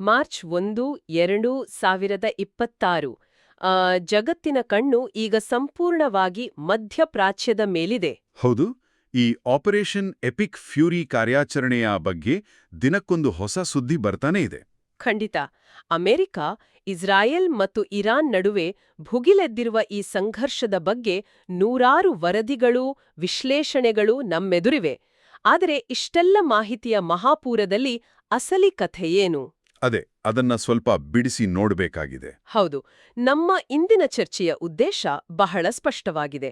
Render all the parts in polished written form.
March 1, 2026 ಜಗತ್ತಿನ ಕಣ್ಣು ಈಗ ಸಂಪೂರ್ಣವಾಗಿ ಮಧ್ಯಪ್ರಾಚ್ಯದ ಮೇಲಿದೆ. ಹೌದು, ಈ ಆಪರೇಷನ್ ಎಪಿಕ್ ಫ್ಯೂರಿ ಕಾರ್ಯಾಚರಣೆಯ ಬಗ್ಗೆ ದಿನಕ್ಕೊಂದು ಹೊಸ ಸುದ್ದಿ ಬರ್ತಾನೇ ಇದೆ. ಖಂಡಿತ. ಅಮೆರಿಕ, ಇಸ್ರಾಯೇಲ್ ಮತ್ತು ಇರಾನ್ ನಡುವೆ ಭುಗಿಲೆದ್ದಿರುವ ಈ ಸಂಘರ್ಷದ ಬಗ್ಗೆ ನೂರಾರು ವರದಿಗಳು, ವಿಶ್ಲೇಷಣೆಗಳು ನಮ್ಮೆದುರಿವೆ. ಆದರೆ ಇಷ್ಟೆಲ್ಲ ಮಾಹಿತಿಯ ಮಹಾಪೂರದಲ್ಲಿ ಅಸಲಿ ಕಥೆಯೇನು? ಅದೇ, ಅದನ್ನ ಸ್ವಲ್ಪ ಬಿಡಿಸಿ ನೋಡ್ಬೇಕಾಗಿದೆ. ಹೌದು, ನಮ್ಮ ಇಂದಿನ ಚರ್ಚೆಯ ಉದ್ದೇಶ ಬಹಳ ಸ್ಪಷ್ಟವಾಗಿದೆ.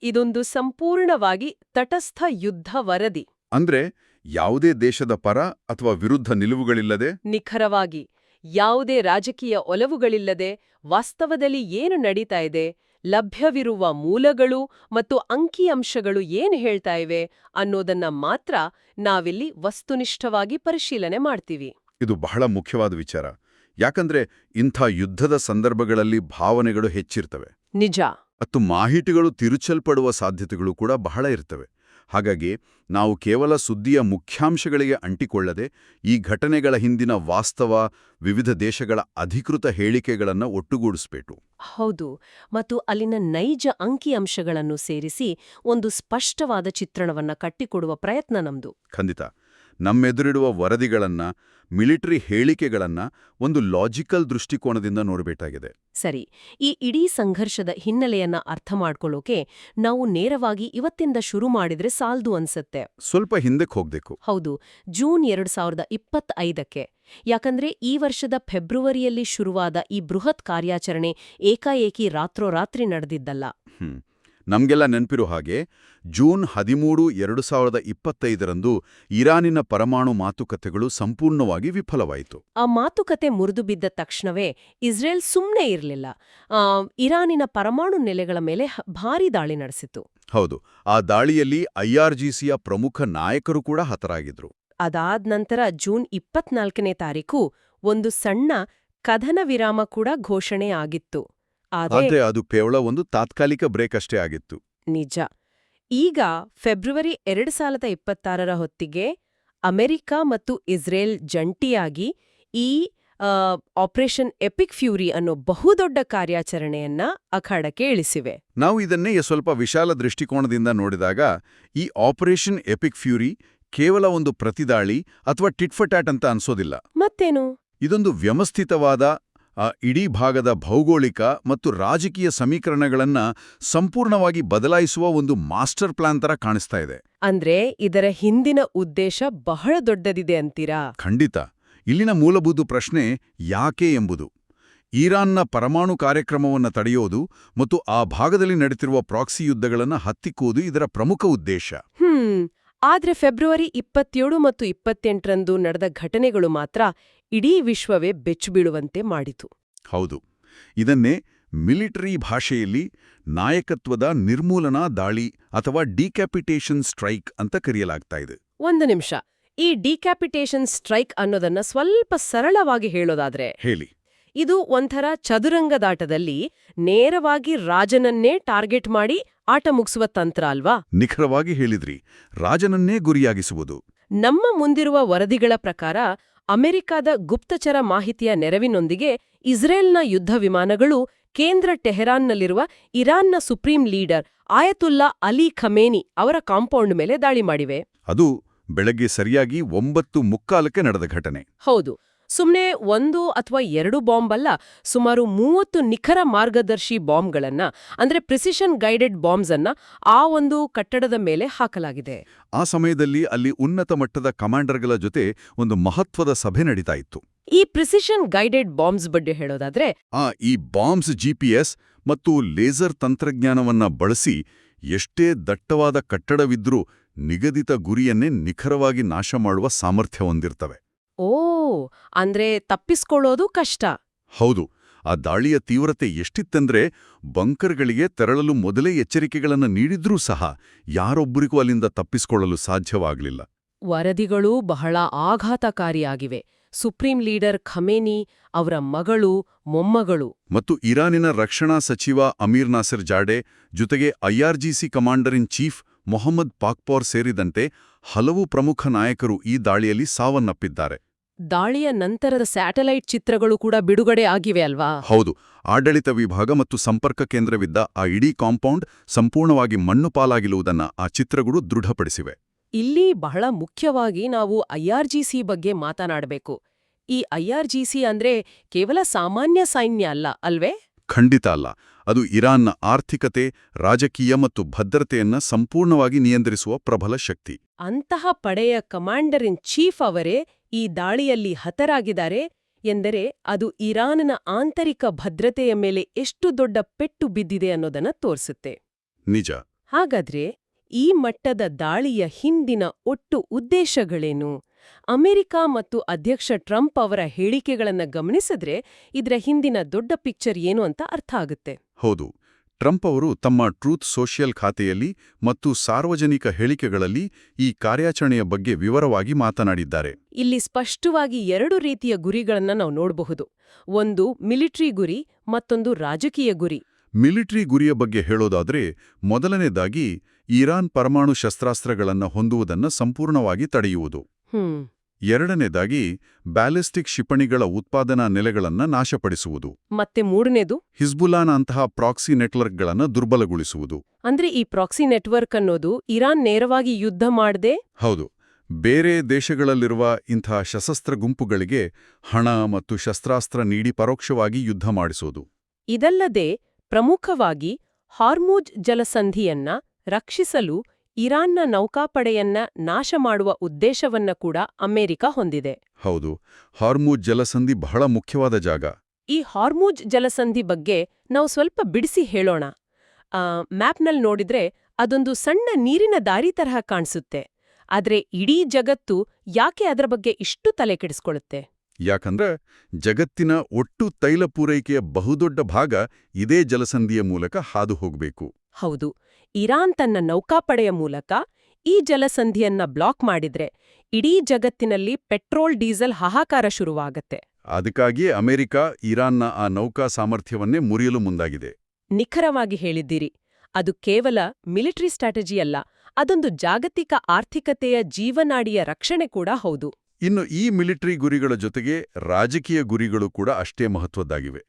ಇದೊಂದು ಸಂಪೂರ್ಣವಾಗಿ ತಟಸ್ಥ ಯುದ್ಧ ವರದಿ. ಅಂದ್ರೆ ಯಾವುದೇ ದೇಶದ ಪರ ಅಥವಾ ವಿರುದ್ಧ ನಿಲುವುಗಳಿಲ್ಲದೆ, ನಿಖರವಾಗಿ ಯಾವುದೇ ರಾಜಕೀಯ ಒಲವುಗಳಿಲ್ಲದೆ ವಾಸ್ತವದಲ್ಲಿ ಏನು ನಡೀತಾ ಇದೆ, ಲಭ್ಯವಿರುವ ಮೂಲಗಳು ಮತ್ತು ಅಂಕಿಅಂಶಗಳು ಏನು ಹೇಳ್ತಾ ಇವೆ ಅನ್ನೋದನ್ನ ಮಾತ್ರ ನಾವಿಲ್ಲಿ ವಸ್ತುನಿಷ್ಠವಾಗಿ ಪರಿಶೀಲನೆ ಮಾಡ್ತೀವಿ. ಇದು ಬಹಳ ಮುಖ್ಯವಾದ ವಿಚಾರ. ಯಾಕಂದ್ರೆ ಇಂಥ ಯುದ್ಧದ ಸಂದರ್ಭಗಳಲ್ಲಿ ಭಾವನೆಗಳು ಹೆಚ್ಚಿರ್ತವೆ. ನಿಜ. ಮತ್ತು ಮಾಹಿತಿಗಳು ತಿರುಚಲ್ಪಡುವ ಸಾಧ್ಯತೆಗಳು ಕೂಡ ಬಹಳ ಇರ್ತವೆ. ಹಾಗಾಗಿ ನಾವು ಕೇವಲ ಸುದ್ದಿಯ ಮುಖ್ಯಾಂಶಗಳಿಗೆ ಅಂಟಿಕೊಳ್ಳದೆ ಈ ಘಟನೆಗಳ ಹಿಂದಿನ ವಾಸ್ತವ, ವಿವಿಧ ದೇಶಗಳ ಅಧಿಕೃತ ಹೇಳಿಕೆಗಳನ್ನು ಒಟ್ಟುಗೂಡಿಸ್ಬೇಕು. ಹೌದು, ಮತ್ತು ಅಲ್ಲಿನ ನೈಜ ಅಂಕಿಅಂಶಗಳನ್ನು ಸೇರಿಸಿ ಒಂದು ಸ್ಪಷ್ಟವಾದ ಚಿತ್ರಣವನ್ನ ಕಟ್ಟಿಕೊಡುವ ಪ್ರಯತ್ನ ನಮ್ದು. ಖಂಡಿತ. ನಮ್ಮೆದುರಿಡುವ ವರದಿಗಳನ್ನ, ಮಿಲಿಟರಿ ಹೇಳಿಕೆಗಳನ್ನ ಒಂದು ಲಾಜಿಕಲ್ ದೃಷ್ಟಿಕೋನದಿಂದ ನೋಡಬೇಕಾಗಿದೆ. ಸರಿ, ಈ ಇಡೀ ಸಂಘರ್ಷದ ಹಿನ್ನೆಲೆಯನ್ನ ಅರ್ಥ ಮಾಡ್ಕೊಳ್ಳೋಕೆ ನಾವು ನೇರವಾಗಿ ಇವತ್ತಿಂದ ಶುರು ಮಾಡಿದ್ರೆ ಸಾಲ್ದು ಅನ್ಸತ್ತೆ. ಸ್ವಲ್ಪ ಹಿಂದಕ್ಕೆ ಹೋಗ್ಬೇಕು. ಹೌದು, ಜೂನ್ 2025ಕ್ಕೆ. ಯಾಕಂದ್ರೆ ಈ ವರ್ಷದ ಫೆಬ್ರವರಿಯಲ್ಲಿ ಶುರುವಾದ ಈ ಬೃಹತ್ ಕಾರ್ಯಾಚರಣೆ ಏಕಾಏಕಿ ರಾತ್ರೋರಾತ್ರಿ ನಡೆದಿದ್ದಲ್ಲ. ನಮ್ಗೆಲ್ಲ ನೆನಪಿರೋ ಹಾಗೆ ಜೂನ್ 13, 2025ರಂದು ಇರಾನಿನ ಪರಮಾಣು ಮಾತುಕತೆಗಳು ಸಂಪೂರ್ಣವಾಗಿ ವಿಫಲವಾಯಿತು. ಆ ಮಾತುಕತೆ ಮುರಿದುಬಿದ್ದ ತಕ್ಷಣವೇ ಇಸ್ರೇಲ್ ಸುಮ್ಮನೆ ಇರಲಿಲ್ಲ. ಇರಾನಿನ ಪರಮಾಣು ನೆಲೆಗಳ ಮೇಲೆ ಭಾರೀ ದಾಳಿ ನಡೆಸಿತು. ಹೌದು, ಆ ದಾಳಿಯಲ್ಲಿ IRGCಯ ಪ್ರಮುಖ ನಾಯಕರು ಕೂಡ ಹತರಾಗಿದ್ರು. ಅದಾದ ನಂತರ ಜೂನ್ 24ನೇ ತಾರೀಕು ಒಂದು ಸಣ್ಣ ಕದನ ವಿರಾಮ ಕೂಡ ಘೋಷಣೆ ಆಗಿತ್ತು. ಆದ್ರೆ ಅದು ಕೇವಲ ಒಂದು ತಾತ್ಕಾಲಿಕ ಬ್ರೇಕ್ ಅಷ್ಟೇ ಆಗಿತ್ತು. ನಿಜ. ಈಗ ಫೆಬ್ರವರಿ 2026ರ ಹೊತ್ತಿಗೆ ಅಮೆರಿಕ ಮತ್ತು ಇಸ್ರೇಲ್ ಜಂಟಿಯಾಗಿ ಈ ಆಪರೇಷನ್ ಎಪಿಕ್ ಫ್ಯೂರಿ ಅನ್ನೋ ಬಹುದೊಡ್ಡ ಕಾರ್ಯಾಚರಣೆಯನ್ನ ಅಖಾಡಕ್ಕೆ ಇಳಿಸಿವೆ. ನಾವು ಇದನ್ನೇ ಸ್ವಲ್ಪ ವಿಶಾಲ ದೃಷ್ಟಿಕೋನದಿಂದ ನೋಡಿದಾಗ ಈ ಆಪರೇಷನ್ ಎಪಿಕ್ ಫ್ಯೂರಿ ಕೇವಲ ಒಂದು ಪ್ರತಿದಾಳಿ ಅಥವಾ ಟಿಟ್ ಫಾರ್ ಟ್ಯಾಟ್ ಅಂತ ಅನ್ಸೋದಿಲ್ಲ. ಮತ್ತೇನು? ಇದೊಂದು ವ್ಯವಸ್ಥಿತವಾದ ಇಡೀ ಭಾಗದ ಭೌಗೋಳಿಕ ಮತ್ತು ರಾಜಕೀಯ ಸಮೀಕರಣಗಳನ್ನ ಸಂಪೂರ್ಣವಾಗಿ ಬದಲಾಯಿಸುವ ಒಂದು ಮಾಸ್ಟರ್ ಪ್ಲಾನ್ ತರ ಕಾಣಿಸ್ತಾ ಇದೆ. ಅಂದ್ರೆ ಇದರ ಹಿಂದಿನ ಉದ್ದೇಶ ಬಹಳ ದೊಡ್ಡದಿದೆ ಅಂತೀರಾ? ಖಂಡಿತ. ಇಲ್ಲಿನ ಮೂಲಭೂತ ಪ್ರಶ್ನೆ ಯಾಕೆ ಎಂಬುದು. ಇರಾನ್ನ ಪರಮಾಣು ಕಾರ್ಯಕ್ರಮವನ್ನು ತಡೆಯೋದು ಮತ್ತು ಆ ಭಾಗದಲ್ಲಿ ನಡೆಯುತ್ತಿರುವ ಪ್ರಾಕ್ಸಿ ಯುದ್ಧಗಳನ್ನು ಹತ್ತಿಕ್ಕುವುದು ಇದರ ಪ್ರಮುಖ ಉದ್ದೇಶ. ಆದ್ರೆ ಫೆಬ್ರವರಿ 27 ಮತ್ತು 28ರಂದು ನಡೆದ ಘಟನೆಗಳು ಮಾತ್ರ ಇಡೀ ವಿಶ್ವವೇ ಬೆಚ್ಚುಬೀಳುವಂತೆ ಮಾಡಿತು. ಹೌದು, ಇದನ್ನೇ ಮಿಲಿಟರಿ ಭಾಷೆಯಲ್ಲಿ ನಾಯಕತ್ವದ ನಿರ್ಮೂಲನಾ ದಾಳಿ ಅಥವಾ ಡಿಕ್ಯಾಪಿಟೇಷನ್ ಸ್ಟ್ರೈಕ್ ಅಂತ ಕರೆಯಲಾಗ್ತಾ ಇದೆ. ಒಂದು ನಿಮಿಷ, ಈ ಡಿಕ್ಯಾಪಿಟೇಷನ್ ಸ್ಟ್ರೈಕ್ ಅನ್ನೋದನ್ನ ಸ್ವಲ್ಪ ಸರಳವಾಗಿ ಹೇಳೋದಾದ್ರೆ ಹೇಳಿ. ಇದು ಒಂಥರ ಚದುರಂಗದಾಟದಲ್ಲಿ ನೇರವಾಗಿ ರಾಜನನ್ನೇ ಟಾರ್ಗೆಟ್ ಮಾಡಿ ಆಟ ಮುಗಿಸುವ ತಂತ್ರ ಅಲ್ವಾ? ನಿಖರವಾಗಿ ಹೇಳಿದ್ರಿ, ರಾಜನನ್ನೇ ಗುರಿಯಾಗಿಸುವುದು. ನಮ್ಮ ಮುಂದಿರುವ ವರದಿಗಳ ಪ್ರಕಾರ ಅಮೆರಿಕದ ಗುಪ್ತಚರ ಮಾಹಿತಿಯ ನೆರವಿನೊಂದಿಗೆ ಇಸ್ರೇಲ್ನ ಯುದ್ಧ ವಿಮಾನಗಳು ಕೇಂದ್ರ ಟೆಹರಾನ್ನಲ್ಲಿರುವ ಇರಾನ್ನ ಸುಪ್ರೀಂ ಲೀಡರ್ ಆಯತುಲ್ಲಾ ಅಲಿ ಖಮೇನಿ ಅವರ ಕಾಂಪೌಂಡ್ ಮೇಲೆ ದಾಳಿ ಮಾಡಿವೆ. ಅದು ಬೆಳಗ್ಗೆ ಸರಿಯಾಗಿ 9:45ಕ್ಕೆ ನಡೆದ ಘಟನೆ. ಹೌದು, ಸುಮ್ನೆ 1 ಅಥವಾ 2 ಬಾಂಬ್ ಅಲ್ಲ, ಸುಮಾರು 30 ನಿಖರ ಮಾರ್ಗದರ್ಶಿ ಬಾಂಬ್ಗಳನ್ನ, ಅಂದ್ರೆ ಪ್ರಿಸಿಷನ್ ಗೈಡೆಡ್ ಬಾಂಬ್ಸ್ ಅನ್ನ ಆ ಒಂದು ಕಟ್ಟಡದ ಮೇಲೆ ಹಾಕಲಾಗಿದೆ. ಆ ಸಮಯದಲ್ಲಿ ಅಲ್ಲಿ ಉನ್ನತ ಮಟ್ಟದ ಕಮಾಂಡರ್ಗಳ ಜೊತೆ ಒಂದು ಮಹತ್ವದ ಸಭೆ ನಡೀತಾ ಇತ್ತು. ಈ ಪ್ರಿಸಿಷನ್ ಗೈಡೆಡ್ ಬಾಂಬ್ಸ್ ಬಗ್ಗೆ ಹೇಳೋದಾದ್ರೆ, ಈ ಬಾಂಬ್ಸ್ GPS ಮತ್ತು ಲೇಸರ್ ತಂತ್ರಜ್ಞಾನವನ್ನ ಬಳಸಿ ಎಷ್ಟೇ ದಟ್ಟವಾದ ಕಟ್ಟಡವಿದ್ರೂ ನಿಗದಿತ ಗುರಿಯನ್ನೇ ನಿಖರವಾಗಿ ನಾಶ ಮಾಡುವ ಸಾಮರ್ಥ್ಯ ಹೊಂದಿರ್ತವೆ. ಅಂದ್ರೆ ತಪ್ಪಿಸ್ಕೊಳ್ಳೋದು ಕಷ್ಟ. ಹೌದು, ಆ ದಾಳಿಯ ತೀವ್ರತೆ ಎಷ್ಟಿತ್ತಂದ್ರೆ ಬಂಕರ್ಗಳಿಗೆ ತೆರಳಲು ಮೊದಲೇ ಎಚ್ಚರಿಕೆಗಳನ್ನು ನೀಡಿದ್ರೂ ಸಹ ಯಾರೊಬ್ಬರಿಗೂ ಅಲ್ಲಿಂದ ತಪ್ಪಿಸಿಕೊಳ್ಳಲು ಸಾಧ್ಯವಾಗಲಿಲ್ಲ. ವರದಿಗಳು ಬಹಳ ಆಘಾತಕಾರಿಯಾಗಿವೆ. ಸುಪ್ರೀಂ ಲೀಡರ್ ಖಮೇನಿ, ಅವರ ಮಗಳು, ಮೊಮ್ಮಗಳು ಮತ್ತು ಇರಾನಿನ ರಕ್ಷಣಾ ಸಚಿವ ಅಮೀರ್ ನಾಸಿರ್ ಜಾಡೆ ಜೊತೆಗೆ IRGC commander in chief Mohammad Pakpour ಸೇರಿದಂತೆ ಹಲವು ಪ್ರಮುಖ ನಾಯಕರು ಈ ದಾಳಿಯಲ್ಲಿ ಸಾವನ್ನಪ್ಪಿದ್ದಾರೆ. ದಾಳಿಯ ನಂತರದ ಸ್ಯಾಟಲೈಟ್ ಚಿತ್ರಗಳು ಕೂಡ ಬಿಡುಗಡೆ ಆಗಿವೆ ಅಲ್ವಾ? ಹೌದು, ಆಡಳಿತ ವಿಭಾಗ ಮತ್ತು ಸಂಪರ್ಕ ಕೇಂದ್ರವಿದ್ದ ಆ ಇಡೀ ಕಾಂಪೌಂಡ್ ಸಂಪೂರ್ಣವಾಗಿ ಮಣ್ಣು ಪಾಲಾಗಿರುವುದನ್ನ ಆ ಚಿತ್ರಗಳು ದೃಢಪಡಿಸಿವೆ. ಇಲ್ಲಿ ಬಹಳ ಮುಖ್ಯವಾಗಿ ನಾವು ಐಆರ್ಜಿಸಿ ಬಗ್ಗೆ ಮಾತನಾಡಬೇಕು. ಈ ಐಆರ್ಜಿಸಿ ಅಂದ್ರೆ ಕೇವಲ ಸಾಮಾನ್ಯ ಸೈನ್ಯ ಅಲ್ಲ ಅಲ್ವೇ? ಖಂಡಿತ ಅಲ್ಲ. ಅದು ಇರಾನ್ನ ಆರ್ಥಿಕತೆ, ರಾಜಕೀಯ ಮತ್ತು ಭದ್ರತೆಯನ್ನ ಸಂಪೂರ್ಣವಾಗಿ ನಿಯಂತ್ರಿಸುವ ಪ್ರಬಲ ಶಕ್ತಿ. ಅಂತಹ ಪಡೆಯ ಕಮಾಂಡರ್ ಇನ್ ಚೀಫ್ ಅವರೇ ಈ ದಾಳಿಯಲ್ಲಿ ಹತರಾಗಿದ್ದಾರೆ ಎಂದರೆ ಅದು ಇರಾನ್ನ ಆಂತರಿಕ ಭದ್ರತೆಯ ಮೇಲೆ ಎಷ್ಟು ದೊಡ್ಡ ಪೆಟ್ಟು ಬಿದ್ದಿದೆ ಅನ್ನೋದನ್ನ ತೋರಿಸುತ್ತೆ. ನಿಜ. ಹಾಗಾದ್ರೆ ಈ ಮಟ್ಟದ ದಾಳಿಯ ಹಿಂದಿನ ಒಟ್ಟು ಉದ್ದೇಶಗಳೇನು? ಅಮೆರಿಕ ಮತ್ತು ಅಧ್ಯಕ್ಷ ಟ್ರಂಪ್ ಅವರ ಹೇಳಿಕೆಗಳನ್ನ ಗಮನಿಸಿದ್ರೆ ಇದರ ಹಿಂದಿನ ದೊಡ್ಡ ಪಿಕ್ಚರ್ ಏನು ಅಂತ ಅರ್ಥ ಆಗುತ್ತೆ. ಹೌದು, ಟ್ರಂಪ್ ಅವರು ತಮ್ಮ ಟ್ರೂತ್ ಸೋಷಿಯಲ್ ಖಾತೆಯಲ್ಲಿ ಮತ್ತು ಸಾರ್ವಜನಿಕ ಹೇಳಿಕೆಗಳಲ್ಲಿ ಈ ಕಾರ್ಯಾಚರಣೆಯ ಬಗ್ಗೆ ವಿವರವಾಗಿ ಮಾತನಾಡಿದ್ದಾರೆ. ಇಲ್ಲಿ ಸ್ಪಷ್ಟವಾಗಿ ಎರಡು ರೀತಿಯ ಗುರಿಗಳನ್ನ ನಾವು ನೋಡಬಹುದು. ಒಂದು ಮಿಲಿಟರಿ ಗುರಿ, ಮತ್ತೊಂದು ರಾಜಕೀಯ ಗುರಿ. ಮಿಲಿಟರಿ ಗುರಿಯ ಬಗ್ಗೆ ಹೇಳೋದಾದ್ರೆ, ಮೊದಲನೇದಾಗಿ ಇರಾನ್ ಪರಮಾಣು ಶಸ್ತ್ರಾಸ್ತ್ರಗಳನ್ನು ಹೊಂದುವುದನ್ನ ಸಂಪೂರ್ಣವಾಗಿ ತಡೆಯುವುದು. ಎರಡನೇದಾಗಿ ಬ್ಯಾಲಿಸ್ಟಿಕ್ ಕ್ಷಿಪಣಿಗಳ ಉತ್ಪಾದನಾ ನೆಲೆಗಳನ್ನ ನಾಶಪಡಿಸುವುದು. ಮತ್ತೆ ಮೂರನೇದು ಹಿಜ್ಬುಲ್ಲಾನಂತಹ ಪ್ರಾಕ್ಸಿ ನೆಟ್ವರ್ಕ್ಗಳನ್ನು ದುರ್ಬಲಗೊಳಿಸುವುದು. ಅಂದ್ರೆ ಈ ಪ್ರಾಕ್ಸಿ ನೆಟ್ವರ್ಕ್ ಅನ್ನೋದು ಇರಾನ್ ನೇರವಾಗಿ ಯುದ್ಧ ಮಾಡದೆ ಹೌದು, ಬೇರೆ ದೇಶಗಳಲ್ಲಿರುವ ಇಂಥ ಸಶಸ್ತ್ರ ಗುಂಪುಗಳಿಗೆ ಹಣ ಮತ್ತು ಶಸ್ತ್ರಾಸ್ತ್ರ ನೀಡಿ ಪರೋಕ್ಷವಾಗಿ ಯುದ್ಧ ಮಾಡಿಸೋದು. ಇದಲ್ಲದೆ ಪ್ರಮುಖವಾಗಿ ಹಾರ್ಮುಜ್ ಜಲಸಂಧಿಯನ್ನ ರಕ್ಷಿಸಲು ಇರಾನ್ನ ನೌಕಾಪಡೆಯನ್ನ ನಾಶ ಮಾಡುವ ಉದ್ದೇಶವನ್ನ ಕೂಡ ಅಮೆರಿಕ ಹೊಂದಿದೆ. ಹೌದು, ಹಾರ್ಮುಜ್ ಜಲಸಂಧಿ ಬಹಳ ಮುಖ್ಯವಾದ ಜಾಗ. ಈ ಹಾರ್ಮುಜ್ ಜಲಸಂಧಿ ಬಗ್ಗೆ ನಾವು ಸ್ವಲ್ಪ ಬಿಡಿಸಿ ಹೇಳೋಣ. ಮ್ಯಾಪ್ನಲ್ಲಿ ನೋಡಿದ್ರೆ ಅದೊಂದು ಸಣ್ಣ ನೀರಿನ ದಾರಿ ತರಹ ಕಾಣಿಸುತ್ತೆ. ಆದ್ರೆ ಇಡೀ ಜಗತ್ತು ಯಾಕೆ ಅದರ ಬಗ್ಗೆ ಇಷ್ಟು ತಲೆ ಕೆಡಿಸ್ಕೊಳ್ಳುತ್ತೆ? ಯಾಕಂದ್ರೆ ಜಗತ್ತಿನ ಒಟ್ಟು ತೈಲ ಪೂರೈಕೆಯ ಬಹುದೊಡ್ಡ ಭಾಗ ಇದೇ ಜಲಸಂಧಿಯ ಮೂಲಕ ಹಾದು ಹೋಗಬೇಕು. ಹೌದು, ಇರಾನ್ ತನ್ನ ನೌಕಾಪಡೆಯ ಮೂಲಕ ಈ ಜಲಸಂಧಿಯನ್ನ ಬ್ಲಾಕ್ ಮಾಡಿದ್ರೆ ಇಡೀ ಜಗತ್ತಿನಲ್ಲಿ ಪೆಟ್ರೋಲ್ ಡೀಸೆಲ್ ಹಾಹಾಕಾರ ಶುರುವಾಗತ್ತೆ. ಅದಕ್ಕಾಗಿಯೇ ಅಮೆರಿಕ ಇರಾನ್ನ ಆ ನೌಕಾ ಸಾಮರ್ಥ್ಯವನ್ನೇ ಮುರಿಯಲು ಮುಂದಾಗಿದೆ. ನಿಖರವಾಗಿ ಹೇಳಿದ್ದೀರಿ. ಅದು ಕೇವಲ ಮಿಲಿಟರಿ ಸ್ಟ್ರಾಟಜಿ ಅಲ್ಲ, ಅದೊಂದು ಜಾಗತಿಕ ಆರ್ಥಿಕತೆಯ ಜೀವನಾಡಿಯ ರಕ್ಷಣೆ ಕೂಡ ಹೌದು. ಇನ್ನು ಈ ಮಿಲಿಟರಿ ಗುರಿಗಳ ಜೊತೆಗೆ ರಾಜಕೀಯ ಗುರಿಗಳು ಕೂಡ ಅಷ್ಟೇ ಮಹತ್ವದ್ದಾಗಿವೆ.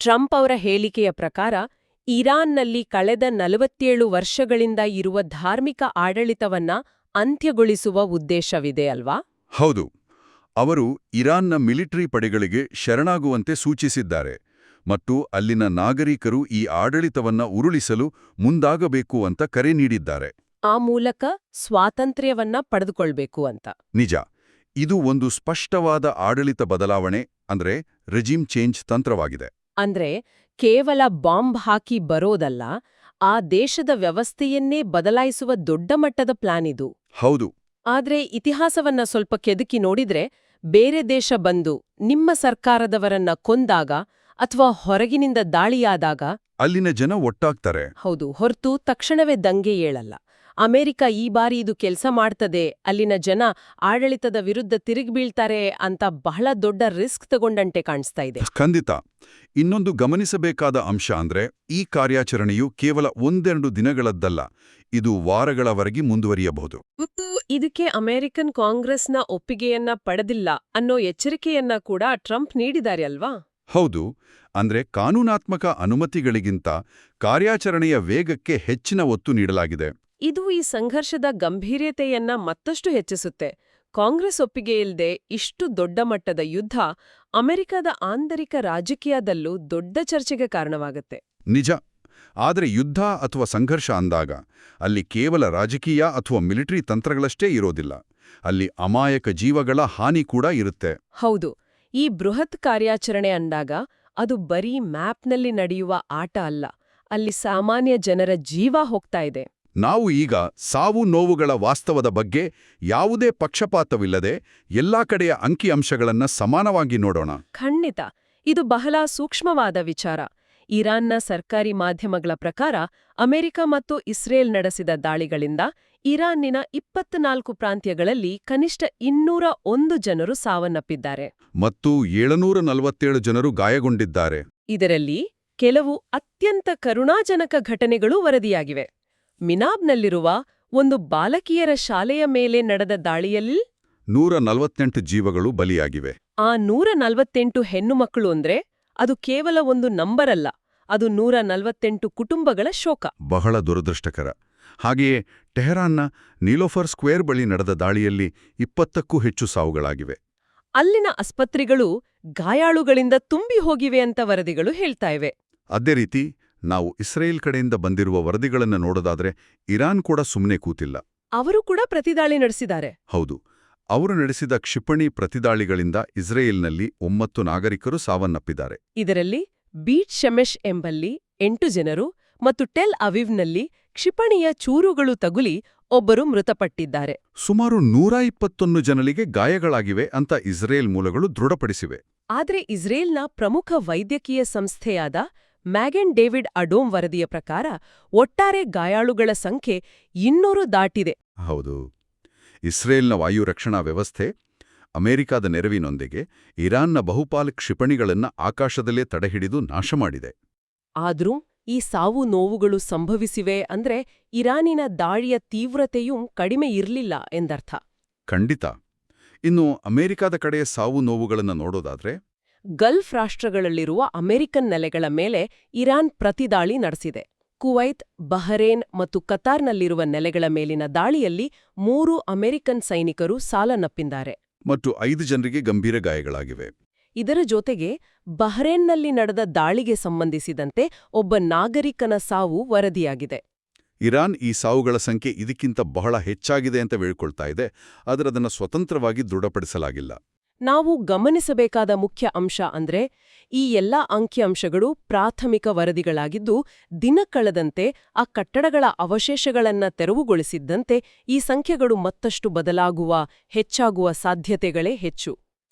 ಟ್ರಂಪ್ ಅವರ ಹೇಳಿಕೆಯ ಪ್ರಕಾರ ಇರಾನ್ನಲ್ಲಿ ಕಳೆದ 47 ವರ್ಷಗಳಿಂದ ಇರುವ ಧಾರ್ಮಿಕ ಆಡಳಿತವನ್ನ ಅಂತ್ಯಗೊಳಿಸುವ ಉದ್ದೇಶವಿದೆ ಅಲ್ವಾ? ಹೌದು, ಅವರು ಇರಾನ್ನ ಮಿಲಿಟರಿ ಪಡೆಗಳಿಗೆ ಶರಣಾಗುವಂತೆ ಸೂಚಿಸಿದ್ದಾರೆ ಮತ್ತು ಅಲ್ಲಿನ ನಾಗರಿಕರು ಈ ಆಡಳಿತವನ್ನ ಉರುಳಿಸಲು ಮುಂದಾಗಬೇಕು ಅಂತ ಕರೆ ನೀಡಿದ್ದಾರೆ. ಆ ಮೂಲಕ ಸ್ವಾತಂತ್ರ್ಯವನ್ನ ಪಡೆದುಕೊಳ್ಬೇಕು ಅಂತ. ನಿಜ, ಇದು ಒಂದು ಸ್ಪಷ್ಟವಾದ ಆಡಳಿತ ಬದಲಾವಣೆ ಅಂದ್ರೆ ರೆಜಿಮ್ ಚೇಂಜ್ ತಂತ್ರವಾಗಿದೆ. ಅಂದ್ರೆ ಕೇವಲ ಬಾಂಬ್ ಹಾಕಿ ಬರೋದಲ್ಲ, ಆ ದೇಶದ ವ್ಯವಸ್ಥೆಯನ್ನೇ ಬದಲಾಯಿಸುವ ದೊಡ್ಡ ಮಟ್ಟದ ಪ್ಲಾನ್ ಇದು. ಹೌದು. ಆದ್ರೆ ಇತಿಹಾಸವನ್ನ ಸ್ವಲ್ಪ ಕೆದಕಿ ನೋಡಿದ್ರೆ ಬೇರೆ ದೇಶ ಬಂದು ನಿಮ್ಮ ಸರ್ಕಾರದವರನ್ನ ಕೊಂದಾಗ ಅಥವಾ ಹೊರಗಿನಿಂದ ದಾಳಿಯಾದಾಗ ಅಲ್ಲಿನ ಜನ ಒಟ್ಟಾಗ್ತಾರೆ. ಹೌದು, ಹೊರತು ತಕ್ಷಣವೇ ದಂಗೆ ಏಳಲ್ಲ. ಅಮೆರಿಕ ಈ ಬಾರಿ ಇದು ಕೆಲಸ ಮಾಡ್ತದೆ, ಅಲ್ಲಿನ ಜನ ಆಡಳಿತದ ವಿರುದ್ಧ ತಿರುಗಿಬೀಳ್ತಾರೆ ಅಂತ ಬಹಳ ದೊಡ್ಡ ರಿಸ್ಕ್ ತಗೊಂಡಂತೆ ಕಾಣಿಸ್ತಾ ಇದೆ. ಖಂಡಿತ. ಇನ್ನೊಂದು ಗಮನಿಸಬೇಕಾದ ಅಂಶ ಅಂದ್ರೆ ಈ ಕಾರ್ಯಾಚರಣೆಯು ಕೇವಲ ಒಂದೆರಡು ದಿನಗಳದ್ದಲ್ಲ, ಇದು ವಾರಗಳವರೆಗೆ ಮುಂದುವರಿಯಬಹುದು. ಇದಕ್ಕೆ ಅಮೆರಿಕನ್ ಕಾಂಗ್ರೆಸ್ನ ಒಪ್ಪಿಗೆಯನ್ನ ಪಡೆದಿಲ್ಲ ಅನ್ನೋ ಎಚ್ಚರಿಕೆಯನ್ನ ಕೂಡ ಟ್ರಂಪ್ ನೀಡಿದ್ದಾರೆ ಅಲ್ವಾ? ಹೌದು, ಅಂದ್ರೆ ಕಾನೂನಾತ್ಮಕ ಅನುಮತಿಗಳಿಗಿಂತ ಕಾರ್ಯಾಚರಣೆಯ ವೇಗಕ್ಕೆ ಹೆಚ್ಚಿನ ಒತ್ತು ನೀಡಲಾಗಿದೆ. ಇದು ಈ ಸಂಘರ್ಷದ ಗಂಭೀರ್ಯತೆಯನ್ನ ಮತ್ತಷ್ಟು ಹೆಚ್ಚಿಸುತ್ತೆ. ಕಾಂಗ್ರೆಸ್ ಒಪ್ಪಿಗೆ ಇಲ್ಲದೆ ಇಷ್ಟು ದೊಡ್ಡ ಮಟ್ಟದ ಯುದ್ಧ ಅಮೆರಿಕದ ಆಂತರಿಕ ರಾಜಕೀಯದಲ್ಲೂ ದೊಡ್ಡ ಚರ್ಚೆಗೆ ಕಾರಣವಾಗುತ್ತೆ. ನಿಜ. ಆದರೆ ಯುದ್ಧ ಅಥವಾ ಸಂಘರ್ಷ ಅಂದಾಗ ಅಲ್ಲಿ ಕೇವಲ ರಾಜಕೀಯ ಅಥವಾ ಮಿಲಿಟರಿ ತಂತ್ರಗಳಷ್ಟೇ ಇರೋದಿಲ್ಲ, ಅಲ್ಲಿ ಅಮಾಯಕ ಜೀವಗಳ ಹಾನಿ ಕೂಡ ಇರುತ್ತೆ. ಹೌದು, ಈ ಬೃಹತ್ ಕಾರ್ಯಾಚರಣೆ ಅಂದಾಗ ಅದು ಬರೀ ಮ್ಯಾಪ್ನಲ್ಲಿ ನಡೆಯುವ ಆಟ ಅಲ್ಲ, ಅಲ್ಲಿ ಸಾಮಾನ್ಯ ಜನರ ಜೀವ ಹೋಗ್ತಾ ಇದೆ. ನಾವು ಈಗ ಸಾವು ನೋವುಗಳ ವಾಸ್ತವದ ಬಗ್ಗೆ ಯಾವುದೇ ಪಕ್ಷಪಾತವಿಲ್ಲದೆ ಎಲ್ಲಾ ಕಡೆಯ ಅಂಕಿಅಂಶಗಳನ್ನ ಸಮಾನವಾಗಿ ನೋಡೋಣ. ಖಂಡಿತ, ಇದು ಬಹಳ ಸೂಕ್ಷ್ಮವಾದ ವಿಚಾರ. ಇರಾನ್ನ ಸರ್ಕಾರಿ ಮಾಧ್ಯಮಗಳ ಪ್ರಕಾರ ಅಮೆರಿಕ ಮತ್ತು ಇಸ್ರೇಲ್ ನಡೆಸಿದ ದಾಳಿಗಳಿಂದ ಇರಾನ್ನಿನ 24 ಪ್ರಾಂತ್ಯಗಳಲ್ಲಿ ಕನಿಷ್ಠ 201 ಜನರು ಸಾವನ್ನಪ್ಪಿದ್ದಾರೆ ಮತ್ತು 747 ಜನರು ಗಾಯಗೊಂಡಿದ್ದಾರೆ. ಇದರಲ್ಲಿ ಕೆಲವು ಅತ್ಯಂತ ಕರುಣಾಜನಕ ಘಟನೆಗಳು ವರದಿಯಾಗಿವೆ. ಮಿನಾಬ್ನಲ್ಲಿರುವ ಒಂದು ಬಾಲಕಿಯರ ಶಾಲೆಯ ಮೇಲೆ ನಡೆದ ದಾಳಿಯಲ್ಲಿ 148 ಜೀವಗಳು ಬಲಿಯಾಗಿವೆ. ಆ 148 ಹೆಣ್ಣು ಮಕ್ಕಳು ಅಂದ್ರೆ ಅದು ಕೇವಲ ಒಂದು ನಂಬರ್ ಅಲ್ಲ, ಅದು 148 ಕುಟುಂಬಗಳ ಶೋಕ. ಬಹಳ ದುರದೃಷ್ಟಕರ. ಹಾಗೆಯೇ ಟೆಹರಾನ್ನ ನೀಲೋಫರ್ ಸ್ಕ್ವೇರ್ ಬಳಿ ನಡೆದ ದಾಳಿಯಲ್ಲಿ 20ಕ್ಕೂ ಹೆಚ್ಚು ಸಾವುಗಳಾಗಿವೆ. ಅಲ್ಲಿನ ಆಸ್ಪತ್ರೆಗಳು ಗಾಯಾಳುಗಳಿಂದ ತುಂಬಿ ಹೋಗಿವೆ ಅಂತ ವರದಿಗಳು ಹೇಳ್ತಾ ಇವೆ. ಅದೇ ರೀತಿ ನಾವು ಇಸ್ರೇಲ್ ಕಡೆಯಿಂದ ಬಂದಿರುವ ವರದಿಗಳನ್ನು ನೋಡೋದಾದ್ರೆ ಇರಾನ್ ಕೂಡ ಸುಮ್ಮನೆ ಕೂತಿಲ್ಲ. ಅವರು ಕೂಡ ಪ್ರತಿದಾಳಿ ನಡೆಸಿದ್ದಾರೆ. ಹೌದು, ಅವರು ನಡೆಸಿದ ಕ್ಷಿಪಣಿ ಪ್ರತಿದಾಳಿಗಳಿಂದ ಇಸ್ರೇಲ್ನಲ್ಲಿ 9 ನಾಗರಿಕರು ಸಾವನ್ನಪ್ಪಿದ್ದಾರೆ. ಇದರಲ್ಲಿ ಬೀಟ್ ಶೆಮೆಶ್ ಎಂಬಲ್ಲಿ 8 ಜನರು ಮತ್ತು ಟೆಲ್ ಅವೀವ್ನಲ್ಲಿ ಕ್ಷಿಪಣಿಯ ಚೂರುಗಳು ತಗುಲಿ ಒಬ್ಬರು ಮೃತಪಟ್ಟಿದ್ದಾರೆ. ಸುಮಾರು 121 ಜನರಿಗೆ ಗಾಯಗಳಾಗಿವೆ ಅಂತ ಇಸ್ರೇಲ್ ಮೂಲಗಳು ದೃಢಪಡಿಸಿವೆ. ಆದರೆ ಇಸ್ರೇಲ್ನ ಪ್ರಮುಖ ವೈದ್ಯಕೀಯ ಸಂಸ್ಥೆಯಾದ ಮ್ಯಾಗೆನ್ ಡೇವಿಡ್ ಅಡೋಮ್ ವರದಿಯ ಪ್ರಕಾರ ಒಟ್ಟಾರೆ ಗಾಯಾಳುಗಳ ಸಂಖ್ಯೆ 200 ದಾಟಿದೆ. ಹೌದು, ಇಸ್ರೇಲ್ನ ವಾಯು ರಕ್ಷಣಾ ವ್ಯವಸ್ಥೆ ಅಮೆರಿಕದ ನೆರವಿನೊಂದಿಗೆ ಇರಾನ್ನ ಬಹುಪಾಲು ಕ್ಷಿಪಣಿಗಳನ್ನು ಆಕಾಶದಲ್ಲೇ ತಡೆಹಿಡಿದು ನಾಶ ಮಾಡಿದೆ. ಆದ್ರೂ ಈ ಸಾವು ನೋವುಗಳು ಸಂಭವಿಸಿವೆ ಅಂದ್ರೆ ಇರಾನಿನ ದಾಳಿಯ ತೀವ್ರತೆಯೂ ಕಡಿಮೆ ಇರ್ಲಿಲ್ಲ ಎಂದರ್ಥ. ಖಂಡಿತ. ಇನ್ನು ಅಮೆರಿಕದ ಕಡೆಯ ಸಾವು ನೋವುಗಳನ್ನು ನೋಡೋದಾದ್ರೆ ಗಲ್ಫ್ ರಾಷ್ಟ್ರಗಳಲ್ಲಿರುವ ಅಮೆರಿಕನ್ ನೆಲೆಗಳ ಮೇಲೆ ಇರಾನ್ ಪ್ರತಿದಾಳಿ ನಡೆಸಿದೆ. ಕುವೈತ್, ಬಹರೇನ್ ಮತ್ತು ಕತಾರ್ನಲ್ಲಿರುವ ನೆಲೆಗಳ ಮೇಲಿನ ದಾಳಿಯಲ್ಲಿ 3 ಅಮೆರಿಕನ್ ಸೈನಿಕರು ಸಾವನ್ನಪ್ಪಿದ್ದಾರೆ ಮತ್ತು 5 ಜನರಿಗೆ ಗಂಭೀರ ಗಾಯಗಳಾಗಿವೆ. ಇದರ ಜೊತೆಗೆ ಬಹರೇನ್ನಲ್ಲಿ ನಡೆದ ದಾಳಿಗೆ ಸಂಬಂಧಿಸಿದಂತೆ ಒಬ್ಬ ನಾಗರಿಕನ ಸಾವು ವರದಿಯಾಗಿದೆ. ಇರಾನ್ ಈ ಸಾವುಗಳ ಸಂಖ್ಯೆ ಇದಕ್ಕಿಂತ ಬಹಳ ಹೆಚ್ಚಾಗಿದೆ ಅಂತ ಹೇಳ್ಕೊಳ್ತಾ ಇದೆ, ಆದರೆ ಅದನ್ನು ಸ್ವತಂತ್ರವಾಗಿ ದೃಢಪಡಿಸಲಾಗಿಲ್ಲ. ನಾವು ಗಮನಿಸಬೇಕಾದ ಮುಖ್ಯ ಅಂಶ ಅಂದ್ರೆ ಈ ಎಲ್ಲಾ ಅಂಕಿಅಂಶಗಳು ಪ್ರಾಥಮಿಕ ವರದಿಗಳಾಗಿದ್ದು, ದಿನ ಕಳೆದಂತೆ ಆ ಕಟ್ಟಡಗಳ ಅವಶೇಷಗಳನ್ನ ತೆರವುಗೊಳಿಸಿದ್ದಂತೆ ಈ ಸಂಖ್ಯೆಗಳು ಮತ್ತಷ್ಟು ಬದಲಾಗುವ, ಹೆಚ್ಚಾಗುವ ಸಾಧ್ಯತೆಗಳೇ ಹೆಚ್ಚು.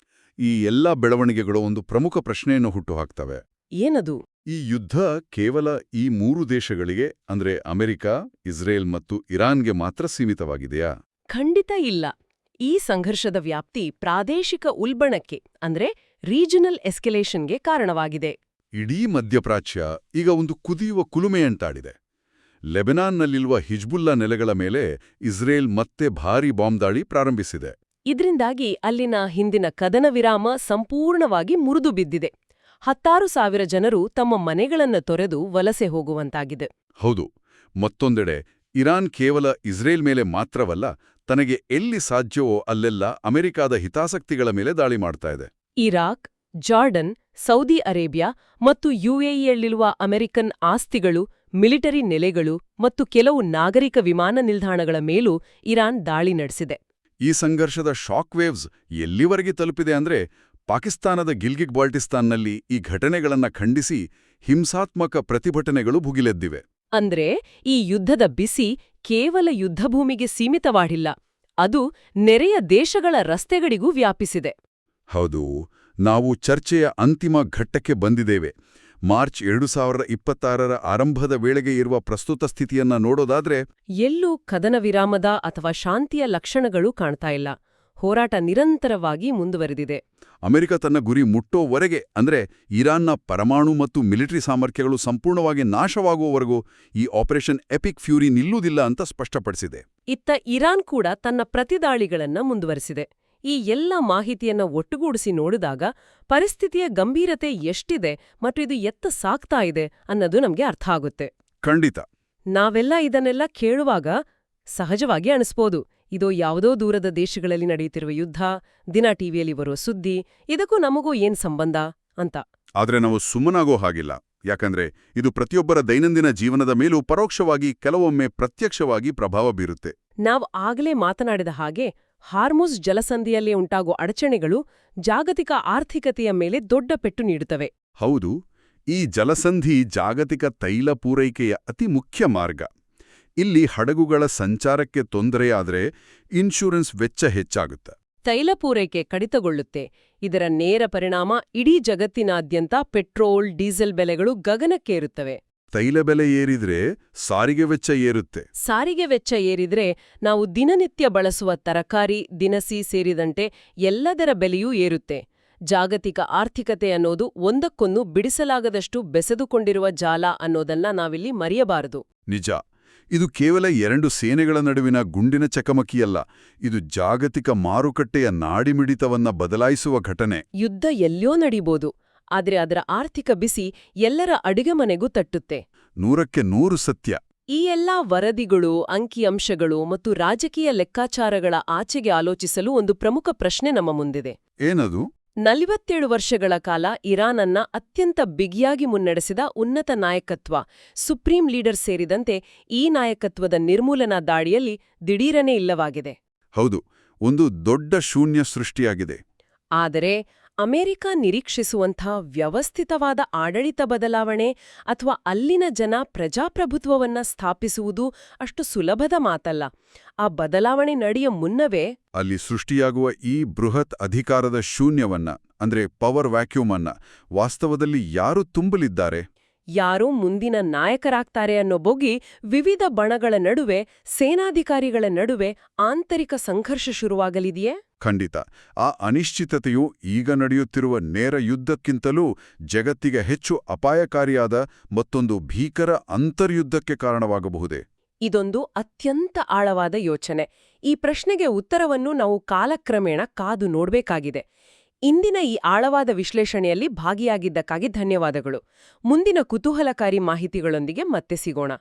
ಈ ಎಲ್ಲ ಬೆಳವಣಿಗೆಗಳು ಒಂದು ಪ್ರಮುಖ ಪ್ರಶ್ನೆಯನ್ನು ಹುಟ್ಟುಹಾಕ್ತವೆ. ಏನದು? ಈ ಯುದ್ಧ ಕೇವಲ ಈ 3 ದೇಶಗಳಿಗೆ ಅಂದ್ರೆ ಅಮೆರಿಕ, ಇಸ್ರೇಲ್ ಮತ್ತು ಇರಾನ್ಗೆ ಮಾತ್ರ ಸೀಮಿತವಾಗಿದೆಯಾ? ಖಂಡಿತ ಇಲ್ಲ. ಈ ಸಂಘರ್ಷದ ವ್ಯಾಪ್ತಿ ಪ್ರಾದೇಶಿಕ ಉಲ್ಬಣಕ್ಕೆ ಅಂದ್ರೆ ರೀಜನಲ್ ಎಸ್ಕಲೇಷನ್ಗೆ ಕಾರಣವಾಗಿದೆ. ಇಡೀ ಮಧ್ಯಪ್ರಾಚ್ಯ ಈಗ ಒಂದು ಕುದಿಯುವ ಕುಲುಮೆಯಂತಾಡಿದೆ. ಲೆಬನಾನ್ನಲ್ಲಿರುವ ಹಿಜ್ಬುಲ್ಲಾ ನೆಲೆಗಳ ಮೇಲೆ ಇಸ್ರೇಲ್ ಮತ್ತೆ ಭಾರೀ ಬಾಂಬ್ ದಾಳಿ ಪ್ರಾರಂಭಿಸಿದೆ. ಇದರಿಂದಾಗಿ ಅಲ್ಲಿನ ಹಿಂದಿನ ಕದನ ವಿರಾಮ ಸಂಪೂರ್ಣವಾಗಿ ಮುರಿದು ಬಿದ್ದಿದೆ. 10,000 ಜನರು ತಮ್ಮ ಮನೆಗಳನ್ನು ತೊರೆದು ವಲಸೆ ಹೋಗುವಂತಾಗಿದೆ. ಹೌದು, ಮತ್ತೊಂದೆಡೆ ಇರಾನ್ ಕೇವಲ ಇಸ್ರೇಲ್ ಮೇಲೆ ಮಾತ್ರವಲ್ಲ, ತನಗೆ ಎಲ್ಲಿ ಸಾಧ್ಯವೋ ಅಲ್ಲೆಲ್ಲ ಅಮೆರಿಕದ ಹಿತಾಸಕ್ತಿಗಳ ಮೇಲೆ ದಾಳಿ ಮಾಡ್ತಾ ಇದೆ. ಇರಾಕ್, ಜಾರ್ಡನ್, ಸೌದಿ ಅರೇಬಿಯಾ ಮತ್ತು ಯುಎಇಯಲ್ಲಿರುವ ಅಮೆರಿಕನ್ ಆಸ್ತಿಗಳು, ಮಿಲಿಟರಿ ನೆಲೆಗಳು ಮತ್ತು ಕೆಲವು ನಾಗರಿಕ ವಿಮಾನ ನಿಲ್ದಾಣಗಳ ಮೇಲೂ ಇರಾನ್ ದಾಳಿ ನಡೆಸಿದೆ. ಈ ಸಂಘರ್ಷದ ಶಾಕ್ ವೇವ್ಸ್ ಎಲ್ಲಿವರೆಗೆ ತಲುಪಿದೆ ಅಂದ್ರೆ ಪಾಕಿಸ್ತಾನದ ಗಿಲ್ಗಿಟ್ ಬಾಲ್ಟಿಸ್ತಾನ್ನಲ್ಲಿ ಈ ಘಟನೆಗಳನ್ನ ಖಂಡಿಸಿ ಹಿಂಸಾತ್ಮಕ ಪ್ರತಿಭಟನೆಗಳು ಭುಗಿಲೆದ್ದಿವೆ. ಅಂದ್ರೆ ಈ ಯುದ್ಧದ ಬಿಸಿ ಕೇವಲ ಯುದ್ಧಭೂಮಿಗೆ ಸೀಮಿತವಾಗಿಲ್ಲ, ಅದು ನೆರೆಯ ದೇಶಗಳ ರಸ್ತೆಗಳಿಗೂ ವ್ಯಾಪಿಸಿದೆ. ಹೌದು, ನಾವು ಚರ್ಚೆಯ ಅಂತಿಮ ಘಟ್ಟಕ್ಕೆ ಬಂದಿದ್ದೇವೆ. ಮಾರ್ಚ್ 2026ರ ಆರಂಭದ ವೇಳೆಗೆ ಇರುವ ಪ್ರಸ್ತುತ ಸ್ಥಿತಿಯನ್ನ ನೋಡೋದಾದ್ರೆ ಎಲ್ಲೂ ಕದನ ವಿರಾಮದ ಅಥವಾ ಶಾಂತಿಯ ಲಕ್ಷಣಗಳು ಕಾಣ್ತಾ ಇಲ್ಲ. ಹೋರಾಟ ನಿರಂತರವಾಗಿ ಮುಂದುವರೆದಿದೆ. ಅಮೆರಿಕ ತನ್ನ ಗುರಿ ಮುಟ್ಟೋವರೆಗೆ ಅಂದ್ರೆ ಇರಾನ್ನ ಪರಮಾಣು ಮತ್ತು ಮಿಲಿಟರಿ ಸಾಮರ್ಥ್ಯಗಳು ಸಂಪೂರ್ಣವಾಗಿ ನಾಶವಾಗುವವರೆಗೂ ಈ ಆಪರೇಷನ್ ಎಪಿಕ್ ಫ್ಯೂರಿ ನಿಲ್ಲುವುದಿಲ್ಲ ಅಂತ ಸ್ಪಷ್ಟಪಡಿಸಿದೆ. ಇತ್ತ ಇರಾನ್ ಕೂಡ ತನ್ನ ಪ್ರತಿದಾಳಿಗಳನ್ನ ಮುಂದುವರೆಸಿದೆ. ಈ ಎಲ್ಲ ಮಾಹಿತಿಯನ್ನ ಒಟ್ಟುಗೂಡಿಸಿ ನೋಡಿದಾಗ ಪರಿಸ್ಥಿತಿಯ ಗಂಭೀರತೆ ಎಷ್ಟಿದೆ ಮತ್ತು ಇದು ಎತ್ತ ಸಾಗ್ತಾ ಇದೆ ಅನ್ನೋದು ನಮ್ಗೆ ಅರ್ಥ ಆಗುತ್ತೆ. ಖಂಡಿತ. ನಾವೆಲ್ಲ ಇದನ್ನೆಲ್ಲ ಕೇಳುವಾಗ ಸಹಜವಾಗಿ ಅನಿಸ್ಬೋದು, ಇದು ಯಾವುದೋ ದೂರದ ದೇಶಗಳಲ್ಲಿ ನಡೆಯುತ್ತಿರುವ ಯುದ್ಧ, ದಿನ ಟಿವಿಯಲ್ಲಿ ಬರುವ ಸುದ್ದಿ, ಇದಕ್ಕೂ ನಮಗೂ ಏನ್ ಸಂಬಂಧ ಅಂತ. ಆದ್ರೆ ನಾವು ಸುಮ್ಮನಾಗೋ ಹಾಗಿಲ್ಲ. ಯಾಕಂದ್ರೆ ಇದು ಪ್ರತಿಯೊಬ್ಬರ ದೈನಂದಿನ ಜೀವನದ ಮೇಲೂ ಪರೋಕ್ಷವಾಗಿ, ಕೆಲವೊಮ್ಮೆ ಪ್ರತ್ಯಕ್ಷವಾಗಿ ಪ್ರಭಾವ ಬೀರುತ್ತೆ. ನಾವು ಆಗಲೇ ಮಾತನಾಡಿದ ಹಾಗೆ ಹಾರ್ಮುಜ್ ಜಲಸಂಧಿಯಲ್ಲಿ ಉಂಟಾಗುವ ಅಡಚಣೆಗಳು ಜಾಗತಿಕ ಆರ್ಥಿಕತೆಯ ಮೇಲೆ ದೊಡ್ಡ ಪೆಟ್ಟು ನೀಡುತ್ತವೆ. ಹೌದು, ಈ ಜಲಸಂಧಿ ಜಾಗತಿಕ ತೈಲ ಪೂರೈಕೆಯ ಅತಿ ಮುಖ್ಯ ಮಾರ್ಗ. ಇಲ್ಲಿ ಹಡಗುಗಳ ಸಂಚಾರಕ್ಕೆ ತೊಂದರೆಯಾದರೆ ಇನ್ಶೂರೆನ್ಸ್ ವೆಚ್ಚ ಹೆಚ್ಚಾಗುತ್ತೆ. ತೈಲ ಪೂರೈಕೆ ಕಡಿತಗೊಳ್ಳುತ್ತೆ. ಇದರ ನೇರ ಪರಿಣಾಮ ಇಡೀ ಜಗತ್ತಿನಾದ್ಯಂತ ಪೆಟ್ರೋಲ್, ಡೀಸೆಲ್ ಬೆಲೆಗಳು ಗಗನಕ್ಕೇರುತ್ತವೆ. ತೈಲ ಬೆಲೆ ಏರಿದ್ರೆ ಸಾರಿಗೆ ವೆಚ್ಚ ಏರುತ್ತೆ. ಸಾರಿಗೆ ವೆಚ್ಚ ಏರಿದ್ರೆ ನಾವು ದಿನನಿತ್ಯ ಬಳಸುವ ತರಕಾರಿ, ದಿನಸಿ ಸೇರಿದಂತೆ ಎಲ್ಲದರ ಬೆಲೆಯೂ ಏರುತ್ತೆ. ಜಾಗತಿಕ ಆರ್ಥಿಕತೆ ಅನ್ನೋದು ಒಂದಕ್ಕೊಂದು ಬಿಡಿಸಲಾಗದಷ್ಟು ಬೆಸೆದುಕೊಂಡಿರುವ ಜಾಲ ಅನ್ನೋದನ್ನ ನಾವಿಲ್ಲಿ ಮರೆಯಬಾರದು. ನಿಜ. ಇದು ಕೇವಲ ಎರಡು ಸೇನೆಗಳ ನಡುವಿನ ಗುಂಡಿನ ಚಕಮಕಿಯಲ್ಲ, ಇದು ಜಾಗತಿಕ ಮಾರುಕಟ್ಟೆಯ ನಾಡಿಮಿಡಿತವನ್ನ ಬದಲಾಯಿಸುವ ಘಟನೆ. ಯುದ್ಧ ಎಲ್ಲೋ ನಡೀಬೋದು, ಆದ್ರೆ ಅದರ ಆರ್ಥಿಕ ಬಿಸಿ ಎಲ್ಲರ ಅಡಿಗೆಮನೆಗೂ ತಟ್ಟುತ್ತೆ. 100% ಸತ್ಯ. ಈ ಎಲ್ಲಾ ವರದಿಗಳು, ಅಂಕಿಅಂಶಗಳು ಮತ್ತು ರಾಜಕೀಯ ಲೆಕ್ಕಾಚಾರಗಳ ಆಚೆಗೆ ಆಲೋಚಿಸಲು ಒಂದು ಪ್ರಮುಖ ಪ್ರಶ್ನೆ ನಮ್ಮ ಮುಂದಿದೆ. ಏನದು? 47 ವರ್ಷಗಳ ಕಾಲ ಇರಾನ್ ಅನ್ನ ಅತ್ಯಂತ ಬಿಗಿಯಾಗಿ ಮುನ್ನಡೆಸಿದ ಉನ್ನತ ನಾಯಕತ್ವ, ಸುಪ್ರೀಂ ಲೀಡರ್ ಸೇರಿದಂತೆ ಈ ನಾಯಕತ್ವದ ನಿರ್ಮೂಲನಾ ದಾಳಿಯಲ್ಲಿ ದಿಢೀರನೇ ಇಲ್ಲವಾಗಿದೆ. ಹೌದು, ಒಂದು ದೊಡ್ಡ ಶೂನ್ಯ ಸೃಷ್ಟಿಯಾಗಿದೆ. ಆದರೆ ಅಮೆರಿಕ ನಿರೀಕ್ಷಿಸುವಂಥ ವ್ಯವಸ್ಥಿತವಾದ ಆಡಳಿತ ಬದಲಾವಣೆ ಅಥವಾ ಅಲ್ಲಿನ ಜನ ಪ್ರಜಾಪ್ರಭುತ್ವವನ್ನ ಸ್ಥಾಪಿಸುವುದು ಅಷ್ಟು ಸುಲಭದ ಮಾತಲ್ಲ. ಆ ಬದಲಾವಣೆ ನಡೆಯ ಮುನ್ನವೇ ಅಲ್ಲಿ ಸೃಷ್ಟಿಯಾಗುವ ಈ ಬೃಹತ್ ಅಧಿಕಾರದ ಶೂನ್ಯವನ್ನ, ಅಂದ್ರೆ ಪವರ್ ವ್ಯಾಕ್ಯೂಮ್ ಅನ್ನ ವಾಸ್ತವದಲ್ಲಿ ಯಾರು ತುಂಬಲಿದ್ದಾರೆ? ಯಾರೋ ಮುಂದಿನ ನಾಯಕರಾಗ್ತಾರೆ ಅನ್ನೋ ಬೊಗಿ ವಿವಿಧ ಬಣಗಳ ನಡುವೆ, ಸೇನಾಧಿಕಾರಿಗಳ ನಡುವೆ ಆಂತರಿಕ ಸಂಘರ್ಷ ಶುರುವಾಗಲಿದೆಯೇ? ಖಂಡಿತ. ಆ ಅನಿಶ್ಚಿತತೆಯು ಈಗ ನಡೆಯುತ್ತಿರುವ ನೇರ ಯುದ್ಧಕ್ಕಿಂತಲೂ ಜಗತ್ತಿಗೆ ಹೆಚ್ಚು ಅಪಾಯಕಾರಿಯಾದ ಮತ್ತೊಂದು ಭೀಕರ ಅಂತರ್ಯುದ್ಧಕ್ಕೆ ಕಾರಣವಾಗಬಹುದೇ? ಇದೊಂದು ಅತ್ಯಂತ ಆಳವಾದ ಯೋಚನೆ. ಈ ಪ್ರಶ್ನೆಗೆ ಉತ್ತರವನ್ನು ನಾವು ಕಾಲಕ್ರಮೇಣ ಕಾದು ನೋಡ್ಬೇಕಾಗಿದೆ. ಇಂದಿನ ಈ ಆಳವಾದ ವಿಶ್ಲೇಷಣೆಯಲ್ಲಿ ಭಾಗಿಯಾಗಿದ್ದಕ್ಕಾಗಿ ಧನ್ಯವಾದಗಳು. ಮುಂದಿನ ಕುತೂಹಲಕಾರಿ ಮಾಹಿತಿಗಳೊಂದಿಗೆ ಮತ್ತೆ ಸಿಗೋಣ.